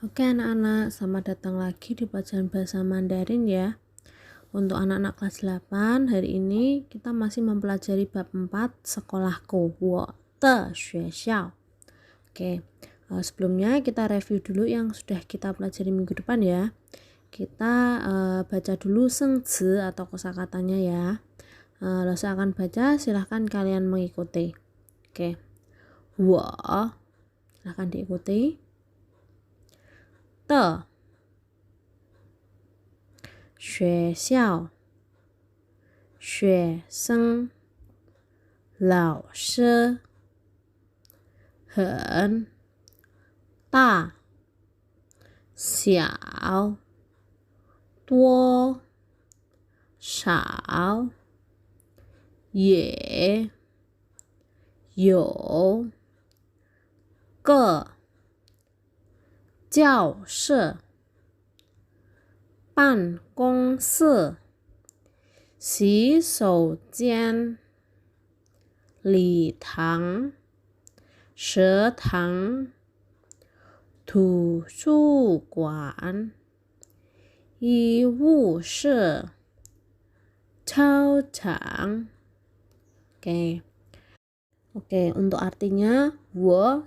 Oke anak-anak, selamat datang lagi di pelajaran bahasa Mandarin ya. Untuk anak-anak kelas 8, hari ini kita masih mempelajari bab 4 sekolahku, 我的学校. Oke, sebelumnya kita review dulu yang sudah kita pelajari minggu depan ya. Kita baca dulu sengzi atau kosakatanya ya. Lalu saya akan baca, silahkan kalian mengikuti. Oke, 我 silahkan diikuti. 的学校学生老师很大小多少也有个教室办公室洗手间礼堂食堂图书馆医务室操场. Oke, untuk artinya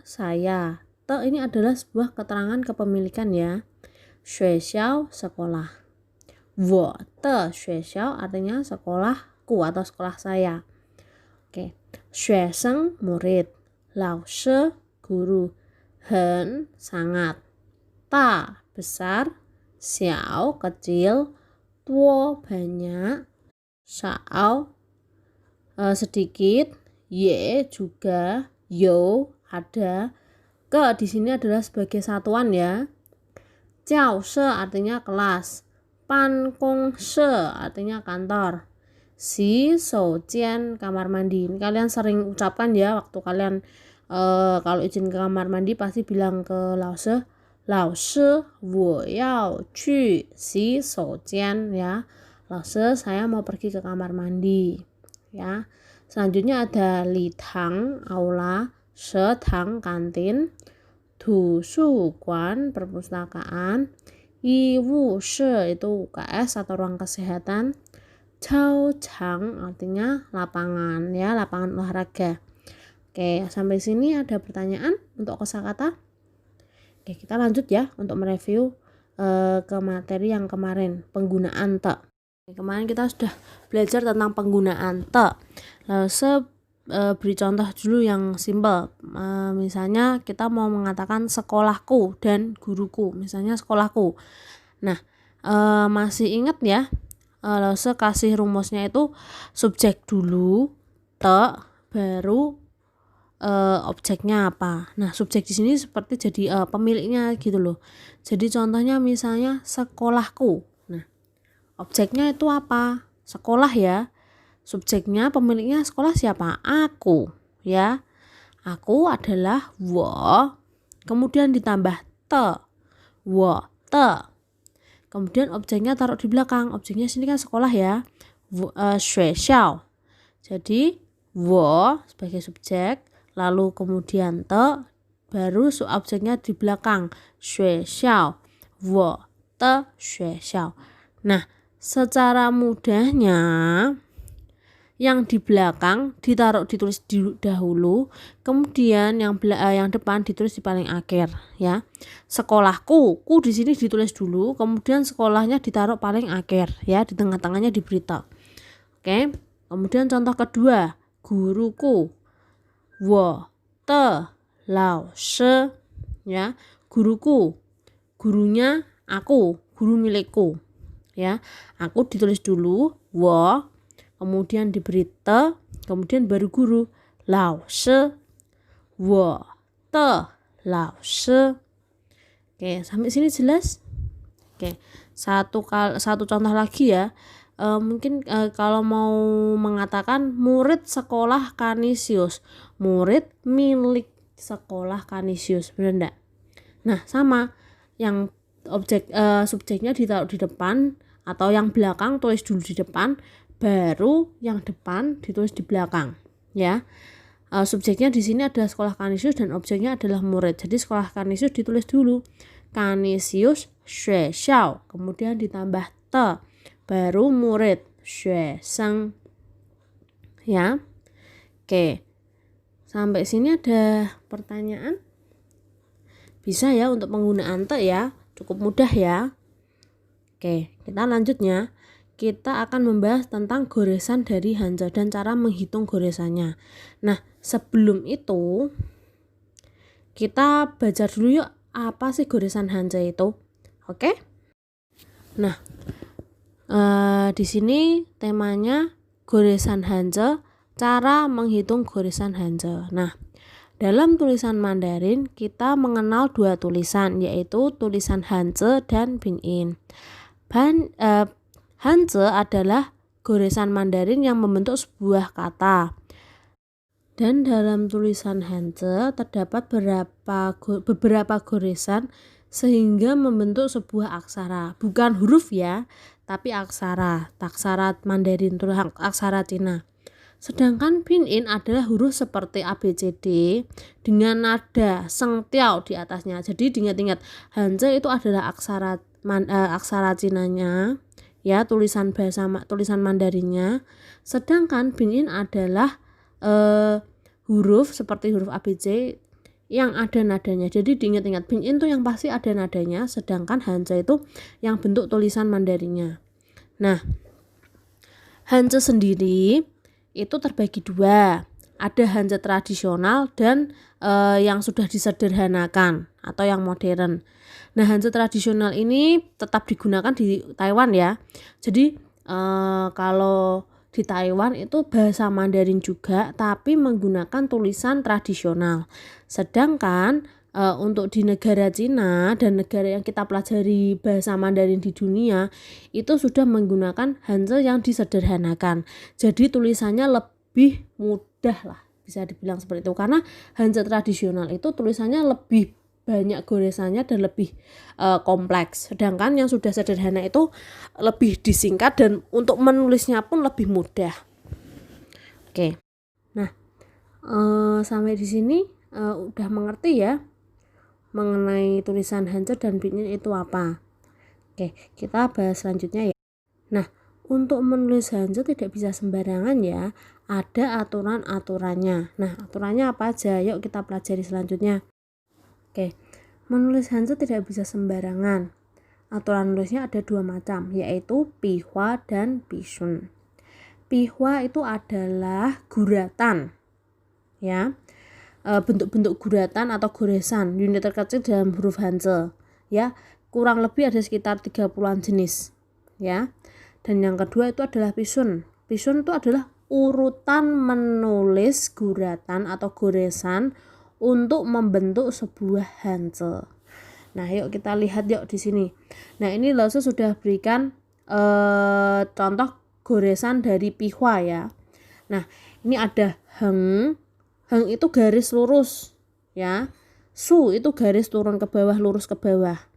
saya. Te ini adalah sebuah keterangan kepemilikan ya. 学校 sekolah. 我的学校 artinya sekolahku atau sekolah saya. Oke. 学生 murid. 老师 guru. 很 sangat. 大 besar. 小 kecil. 多 banyak. 少 sedikit. Ye juga. Yo ada. Ke di sini adalah sebagai satuan ya. Jiao she artinya kelas. Ban gong she artinya kantor. Xi shou jian kamar mandi. Ini kalian sering ucapkan ya waktu kalian kalau izin ke kamar mandi pasti bilang ke lao she, wo yao qu xi shou jian ya. Lao she, saya mau pergi ke kamar mandi ya. Selanjutnya ada li tang aula, she tang kantin, tu su guan perpustakaan, yi wu shi itu UKS atau ruang kesehatan, cao chang artinya lapangan ya, lapangan olahraga. Oke, sampai sini ada pertanyaan untuk kosakata? Oke, kita lanjut ya untuk mereview ke materi yang kemarin, penggunaan te. Kemarin kita sudah belajar tentang penggunaan te. Lalu beri contoh dulu yang simpel. Misalnya kita mau mengatakan sekolahku dan guruku. Misalnya sekolahku. Nah, masih ingat ya? Lalu kasih rumusnya itu subjek dulu, te, baru objeknya apa. Nah, subjek di sini seperti jadi pemiliknya gitu loh. Jadi contohnya misalnya sekolahku. Nah, objeknya itu apa? Sekolah ya. Subjeknya, pemiliknya sekolah siapa? Aku ya. Aku adalah wo. Kemudian ditambah te. Wo te. Kemudian objeknya taruh di belakang. Objeknya sini kan sekolah ya. Shui xiao. Jadi wo sebagai subjek, lalu kemudian te, baru objeknya di belakang. Shui xiao. Wo te shui xiao. Nah, secara mudahnya yang di belakang ditulis dahulu, kemudian yang depan ditulis di paling akhir ya. Sekolahku, ku di sini ditulis dulu, kemudian sekolahnya ditaruh paling akhir ya, di tengah-tengahnya diberi te. Oke. Kemudian contoh kedua, guruku. Wo de lao shi ya, guruku. Gurunya aku, guru milikku. Ya. Aku ditulis dulu, wo, kemudian diberi te, kemudian baru guru. Lao shi, wo de lao shi. Oke, sampai sini jelas? Oke, satu contoh lagi ya. Mungkin kalau mau mengatakan murid sekolah Kanisius, murid milik sekolah Kanisius, benar enggak? Nah, sama, yang subjeknya ditaruh di depan atau yang belakang tulis dulu di depan, baru yang depan ditulis di belakang ya. Subjeknya di sini adalah sekolah Kanisius dan objeknya adalah murid. Jadi sekolah Kanisius ditulis dulu, Kanisius, 学校, kemudian ditambah te, baru murid, 学生. Ya. Oke. Sampai sini ada pertanyaan? Bisa ya untuk penggunaan te ya. Cukup mudah ya. Oke, kita lanjutnya. Kita akan membahas tentang goresan dari hanja dan cara menghitung goresannya. Nah, sebelum itu kita belajar dulu yuk apa sih goresan hanja itu. Oke? Nah, di sini temanya goresan hanja, cara menghitung goresan hanja. Nah, dalam tulisan Mandarin kita mengenal dua tulisan, yaitu tulisan hanja dan pinyin. Hanja adalah goresan Mandarin yang membentuk sebuah kata. Dan dalam tulisan hanja terdapat beberapa goresan sehingga membentuk sebuah aksara. Bukan huruf ya, tapi aksara. Aksara Mandarin itu aksara Cina. Sedangkan pinyin adalah huruf seperti ABCD dengan nada sengtiao di atasnya. Jadi diingat-ingat, hanja itu adalah aksara Cinanya, ya, tulisan Mandarinnya. Sedangkan pinyin adalah huruf seperti huruf ABC yang ada nadanya. Jadi diingat-ingat, pinyin itu yang pasti ada nadanya, sedangkan hanja itu yang bentuk tulisan Mandarinnya. Nah, hanja sendiri itu terbagi dua. Ada hanja tradisional dan yang sudah disederhanakan atau yang modern. Nah, hanja tradisional ini tetap digunakan di Taiwan ya. Jadi kalau di Taiwan itu bahasa Mandarin juga, tapi menggunakan tulisan tradisional. Sedangkan untuk di negara Cina dan negara yang kita pelajari bahasa Mandarin di dunia itu sudah menggunakan hanja yang disederhanakan. Jadi tulisannya lebih mudah lah, bisa dibilang seperti itu, karena hanja tradisional itu tulisannya lebih banyak goresannya dan lebih kompleks. Sedangkan yang sudah sederhana itu lebih disingkat dan untuk menulisnya pun lebih mudah. Oke. Nah, sampai di sini udah mengerti ya mengenai tulisan hanja dan pinyin itu apa. Oke, kita bahas selanjutnya ya. Nah, untuk menulis hanja tidak bisa sembarangan ya. Ada aturan-aturannya. Nah, aturannya apa aja? Yuk kita pelajari selanjutnya. Oke, menulis hanja tidak bisa sembarangan. Aturan nulisnya ada dua macam, yaitu pihwa dan pisun. Pihwa itu adalah guratan, ya, bentuk-bentuk guratan atau goresan unit terkecil dalam huruf hanja, ya, kurang lebih ada sekitar 30-an jenis, ya. Dan yang kedua itu adalah pisun. Pisun itu adalah urutan menulis guratan atau goresan untuk membentuk sebuah hanja. Nah, yuk kita lihat yuk di sini. Nah, ini Lause sudah berikan contoh goresan dari pihwa ya. Nah, ini ada heng. Heng itu garis lurus ya. Su itu garis turun ke bawah, lurus ke bawah.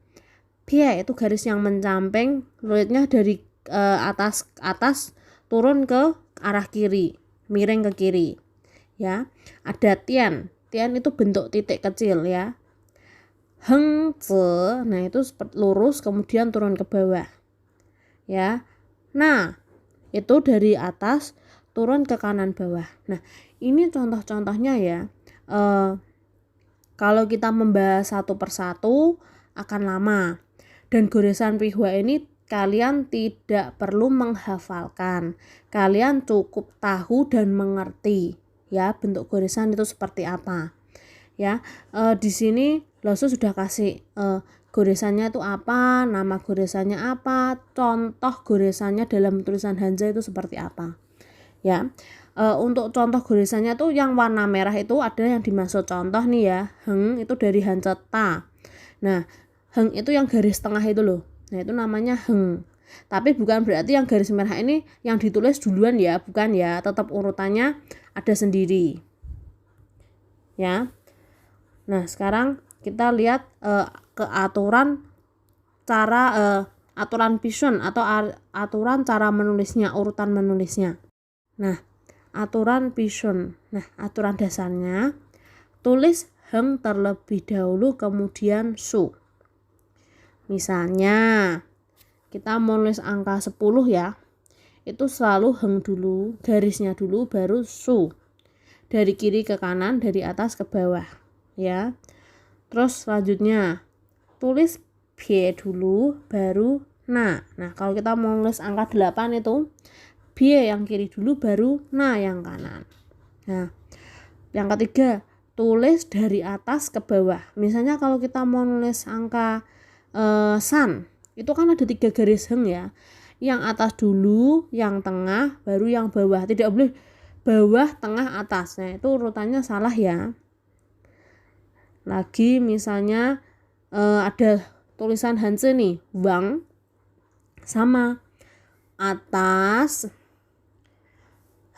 Pie itu garis yang mencamping, lurusnya dari atas turun ke arah kiri, miring ke kiri. Ya. Ada tian. Tian itu bentuk titik kecil ya. Heng ce, nah itu lurus kemudian turun ke bawah. Ya. Nah, itu dari atas turun ke kanan bawah. Nah, ini contoh-contohnya ya. Kalau kita membahas satu persatu akan lama. Dan goresan pihwa ini kalian tidak perlu menghafalkan. Kalian cukup tahu dan mengerti ya bentuk goresan itu seperti apa. Ya, di sini Lause sudah kasih goresannya itu apa, nama goresannya apa, contoh goresannya dalam tulisan hanja itu seperti apa. Ya, untuk contoh goresannya tuh yang warna merah itu ada yang dimaksud contoh nih ya. Heng itu dari hanja ta. Nah, heng itu yang garis tengah itu loh. Nah, itu namanya heng. Tapi bukan berarti yang garis merah ini yang ditulis duluan ya, bukan ya. Tetap urutannya ada sendiri. Ya. Nah, sekarang kita lihat ke aturan pisun atau aturan cara menulisnya, urutan menulisnya. Nah, aturan pisun. Nah, aturan dasarnya tulis heng terlebih dahulu kemudian su. Misalnya kita mau nulis angka 10 ya, itu selalu heng dulu, garisnya dulu baru su. Dari kiri ke kanan, dari atas ke bawah ya. Terus selanjutnya tulis pie dulu baru na. Nah, kalau kita mau nulis angka 8 itu pie yang kiri dulu baru na yang kanan. Nah, yang ketiga tulis dari atas ke bawah. Misalnya kalau kita mau nulis angka san, itu kan ada 3 garis heng ya. Yang atas dulu, yang tengah, baru yang bawah. Tidak boleh bawah, tengah, atas. Nah, itu urutannya salah ya. Lagi misalnya ada tulisan Hanzi nih, wang, sama atas,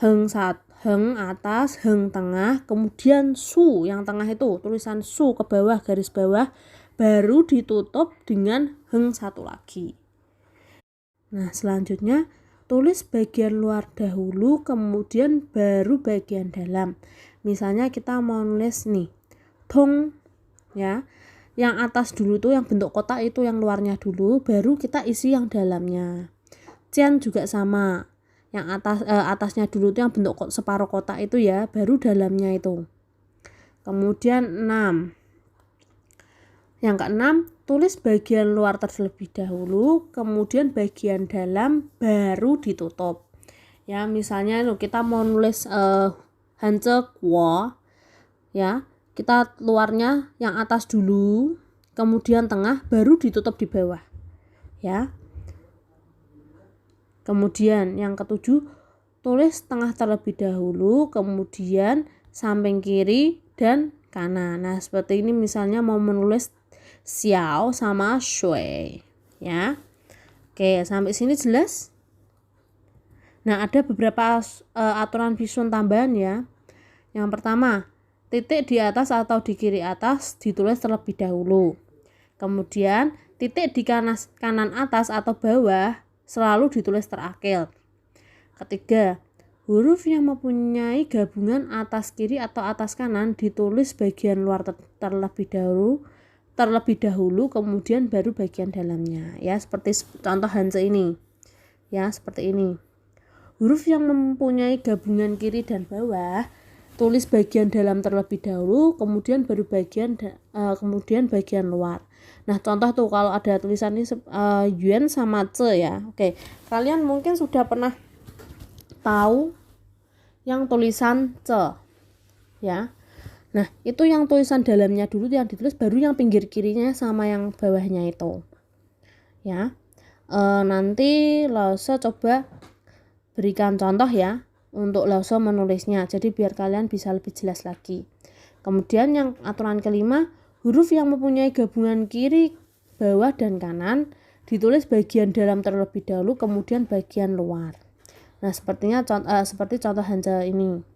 heng atas, heng tengah, kemudian su yang tengah itu tulisan su ke bawah, garis bawah, baru ditutup dengan heng satu lagi. Nah, selanjutnya tulis bagian luar dahulu, kemudian baru bagian dalam. Misalnya kita mau nulis nih tong ya, yang atas dulu tuh yang bentuk kotak itu yang luarnya dulu, baru kita isi yang dalamnya. Cian juga sama, yang atasnya dulu tuh yang bentuk separuh kotak itu ya, baru dalamnya itu. Kemudian 6, yang keenam tulis bagian luar terlebih dahulu, kemudian bagian dalam baru ditutup ya. Misalnya kita mau nulis Hanzi Guo ya, kita luarnya yang atas dulu, kemudian tengah, baru ditutup di bawah ya. Kemudian yang ketujuh tulis tengah terlebih dahulu, kemudian samping kiri dan kanan. Nah, seperti ini misalnya mau menulis xiao sama shui ya. Oke, sampai sini jelas? Nah, ada beberapa aturan bisun tambahan ya. Yang pertama, titik di atas atau di kiri atas ditulis terlebih dahulu. Kemudian titik di kanan atas atau bawah selalu ditulis terakhir. Ketiga, huruf yang mempunyai gabungan atas kiri atau atas kanan ditulis bagian luar terlebih dahulu, kemudian baru bagian dalamnya ya, seperti contoh Hanzi ini ya, seperti ini. Huruf yang mempunyai gabungan kiri dan bawah tulis bagian dalam terlebih dahulu, kemudian baru bagian luar. Nah, contoh tuh kalau ada tulisan ini yuan sama ce ya. Oke, kalian mungkin sudah pernah tahu yang tulisan ce ya. Nah, itu yang tulisan dalamnya dulu yang ditulis, baru yang pinggir kirinya sama yang bawahnya itu ya. Nanti Lause coba berikan contoh ya untuk Lause menulisnya, jadi biar kalian bisa lebih jelas lagi. Kemudian yang aturan kelima, huruf yang mempunyai gabungan kiri, bawah, dan kanan ditulis bagian dalam terlebih dahulu, kemudian bagian luar. Nah, seperti contoh Hanzi ini.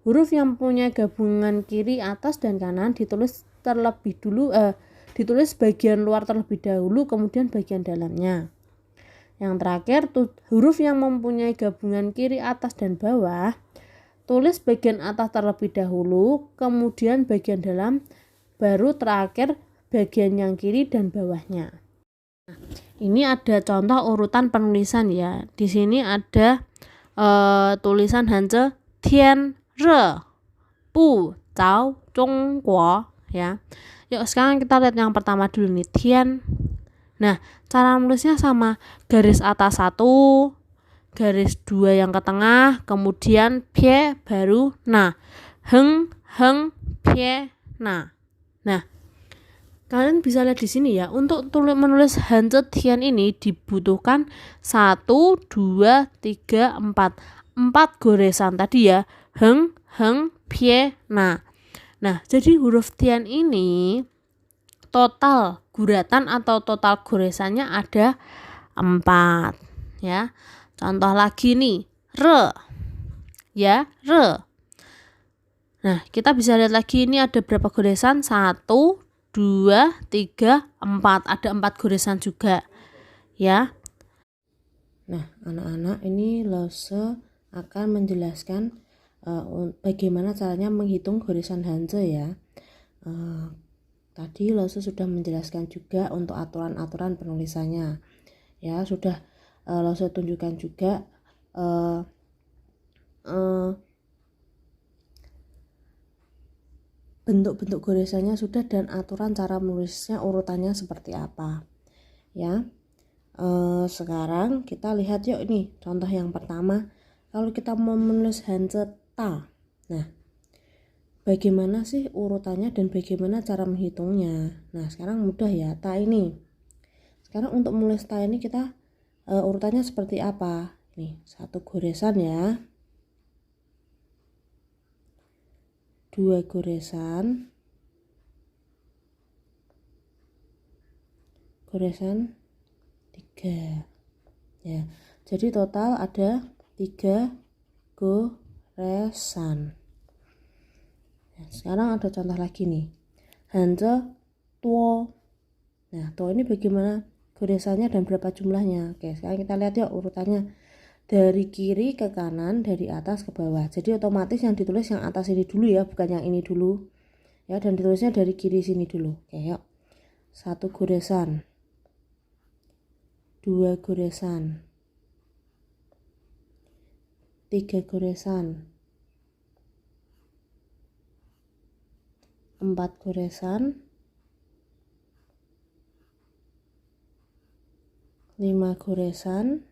Huruf yang mempunyai gabungan kiri, atas, dan kanan ditulis ditulis bagian luar terlebih dahulu, kemudian bagian dalamnya. Yang terakhir, huruf yang mempunyai gabungan kiri, atas, dan bawah tulis bagian atas terlebih dahulu, kemudian bagian dalam, baru terakhir bagian yang kiri dan bawahnya. Nah, ini ada contoh urutan penulisan ya. Di sini ada tulisan Hanzi Tian Re Bu Zhao Zhong Guo ya. Yuk sekarang kita lihat yang pertama dulu nih, Tian. Nah, cara menulisnya sama, garis atas 1, garis 2 yang ke tengah, kemudian pie baru na, heng pie na. Nah, kalian bisa lihat di sini ya, untuk menulis Hanzi Tian ini dibutuhkan 1, 2, 3, 4 goresan tadi ya, heng pie na. Nah, jadi huruf Tian ini total guratan atau total goresannya ada 4 ya. Contoh lagi nih, re ya, re. Nah, kita bisa lihat lagi ini ada berapa goresan, 1, 2, 3, 4. Ada 4 goresan juga ya. Nah, anak-anak, ini Lause akan menjelaskan bagaimana caranya menghitung goresan Hanzi ya. tadi Lose sudah menjelaskan juga untuk aturan-aturan penulisannya. Ya, sudah Lose tunjukkan juga bentuk-bentuk goresannya sudah dan aturan cara menulisnya urutannya seperti apa. Ya. Sekarang kita lihat yuk ini contoh yang pertama. Kalau kita mau menulis hanse ta, nah bagaimana sih urutannya dan bagaimana cara menghitungnya? Nah sekarang mudah ya, ta ini. Sekarang untuk menulis ta ini kita urutannya seperti apa? Nih, satu goresan ya, dua goresan, goresan 3 ya. Jadi total ada 3 goresan. Nah, sekarang ada contoh lagi nih. Hanze tuo. Nah, tuo ini bagaimana goresannya dan berapa jumlahnya? Oke, sekarang kita lihat yuk urutannya. Dari kiri ke kanan, dari atas ke bawah. Jadi otomatis yang ditulis yang atas ini dulu ya, bukan yang ini dulu. Ya, dan ditulisnya dari kiri sini dulu. Oke, yuk. 1 goresan. 2 goresan. 3 goresan. 4 goresan. 5 goresan.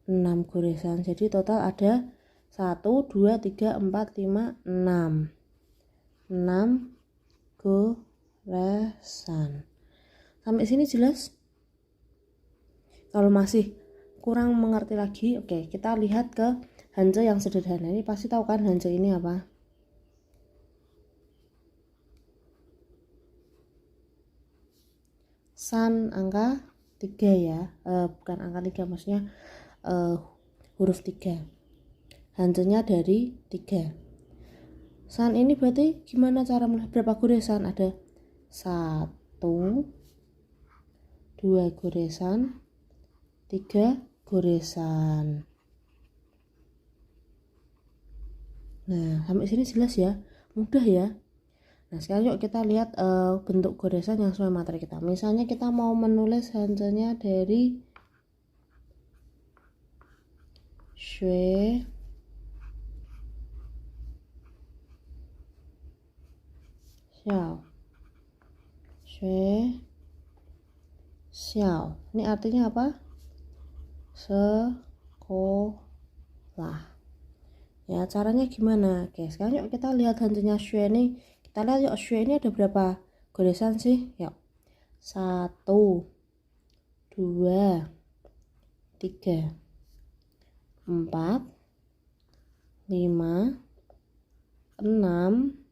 6 goresan. Jadi total ada 1, 2, 3, 4, 5, 6. 6 goresan. Sampai sini jelas? Kalau masih kurang mengerti lagi, oke, kita lihat ke hanze yang sederhana. Ini pasti tahu kan hanze ini apa? San angka 3 ya. Bukan angka 3, maksudnya huruf 3. Hanzenya dari 3. San ini berarti gimana cara melihat berapa goresan? Ada 1, 2 goresan, 3 goresan. Nah, sampai sini jelas ya, mudah ya. Nah, sekarang yuk kita lihat bentuk goresan yang sesuai materi kita. Misalnya kita mau menulis hanzenya dari shui xiao. Shui xiao. Ini artinya apa? Sekolah. Ya, caranya gimana? Oke, sekarang yuk kita lihat hanzenya shui ini. Kita lihat yuk shui ini ada berapa goresan sih? Yuk. 1, 2, 3, 4, 5, 6,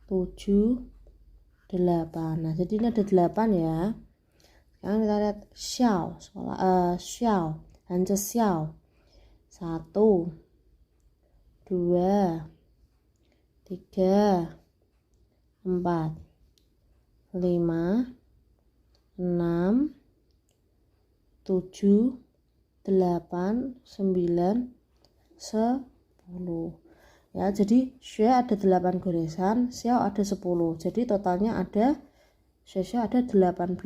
7, 8. Nah, jadi ini ada 8 ya. Sekarang kita lihat xiao, xiao, hanze xiao. 1, 2, 3, 4, 5, 6, 7, 8, 9, 10. Ya, jadi shui ada 8 goresan, xiao ada 10. Jadi totalnya ada shui ada 18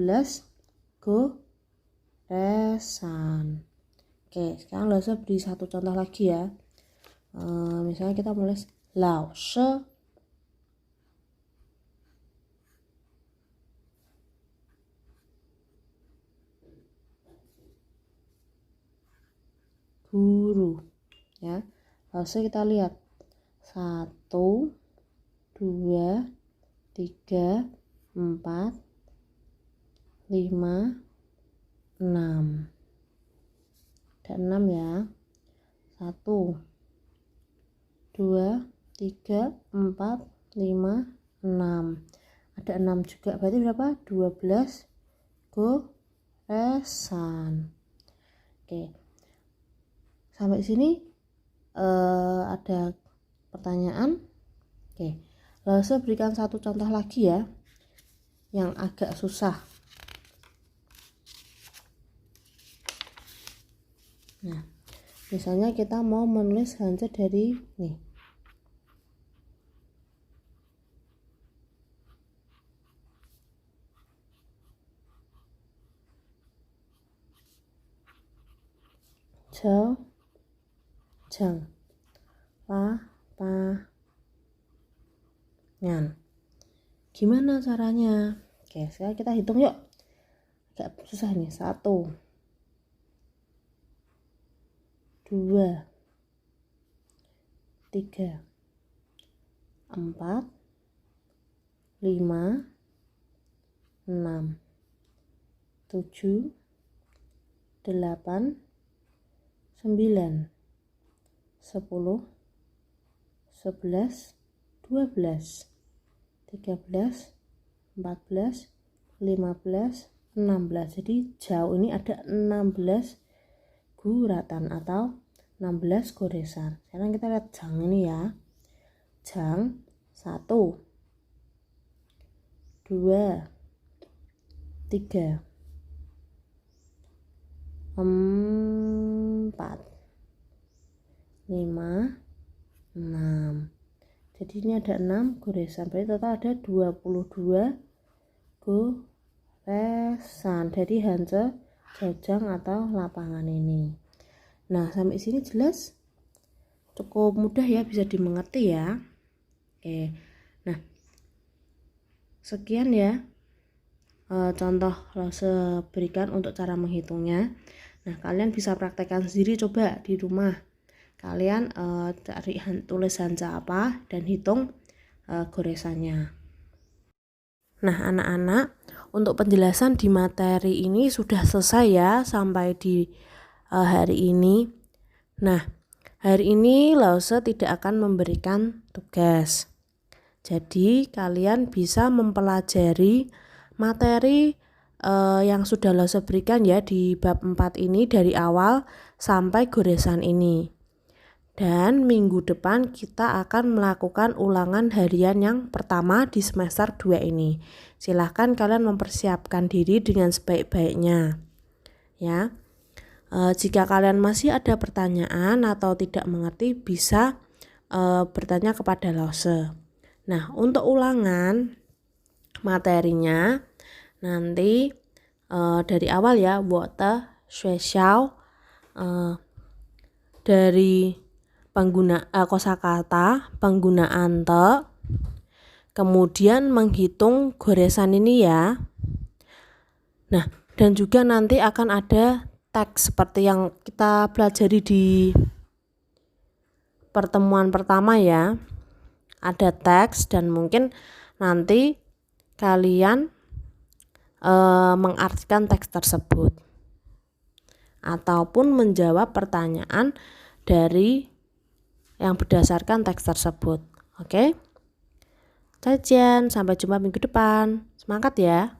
goresan. Oke, sekarang Lose beri satu contoh lagi ya. Misalnya kita menulis lao she, guru ya. Lose kita lihat 1, 2, 3, 4, 5, 6. Ada 6 ya. 1, 2, 3, 4, 5, 6. Ada 6 juga. Berarti berapa? 12 goresan. Oke. Sampai sini ada pertanyaan? Oke. Lose berikan satu contoh lagi ya. Yang agak susah. Nah, Misalnya kita mau menulis hanja dari nih. Jang, lapangan. Gimana caranya? Oke, sekarang kita hitung yuk. Agak susah nih. 1, 2, 3, 4, 5, 6, 7, 8, 9, 10, 11, 12, 13, 14, 15, 16. Jadi jauh ini ada 16 guratan atau 16 goresan. Sekarang kita lihat jang ini ya. Jang 1, 2, 3, 4, 5, 6. Jadi ini ada 6 goresan. Berarti total ada 22 goresan. Jadi hanja jajang atau lapangan ini. Nah, sampai sini jelas? Cukup mudah ya, bisa dimengerti ya. Oke. Nah, sekian ya contoh lose berikan untuk cara menghitungnya. Nah, kalian bisa praktekkan sendiri coba di rumah. Kalian cari tulis hanja apa dan hitung goresannya. Nah, anak-anak, untuk penjelasan di materi ini sudah selesai ya sampai di hari ini. Nah, hari ini Lause tidak akan memberikan tugas. Jadi kalian bisa mempelajari materi yang sudah Lause berikan ya di bab 4 ini dari awal sampai goresan ini. Dan minggu depan kita akan melakukan ulangan harian yang pertama di semester 2 ini. Silahkan kalian mempersiapkan diri dengan sebaik-baiknya. Ya. Jika kalian masih ada pertanyaan atau tidak mengerti, bisa bertanya kepada Lause. Nah, untuk ulangan materinya nanti dari awal ya, 我的学校 dari kosakata, penggunaan te, kemudian menghitung goresan ini ya. Nah, dan juga nanti akan ada teks seperti yang kita pelajari di pertemuan pertama ya. Ada teks dan mungkin nanti kalian mengartikan teks tersebut ataupun menjawab pertanyaan dari yang berdasarkan teks tersebut. Oke? Sampai jumpa minggu depan. Semangat ya.